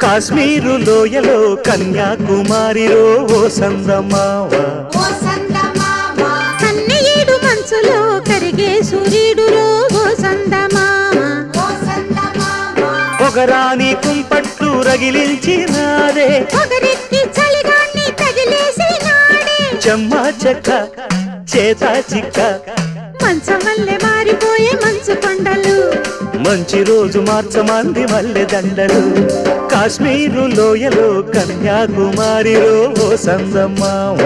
కాశ్మీరు లోయలో కన్యాకుమారిలో ఓ సందమావ కన్నయ్యేడు మనసులో కరిగే సూర్యుడులో ఓ సందమావ ఒకరాని కుంపట్లు రగిలించినారే ఒకరికి చలిగాన్ని తగిలేసినాడే చెమ్మా చెక్క చేత చిక్క మంచమల్లె మారిపోయే మంచు కొండలు మంచి రోజు మార్చమంది మల్లె దండలు కాశ్మీరు లోయలో కన్యాకుమారిలో ఓ సందమావ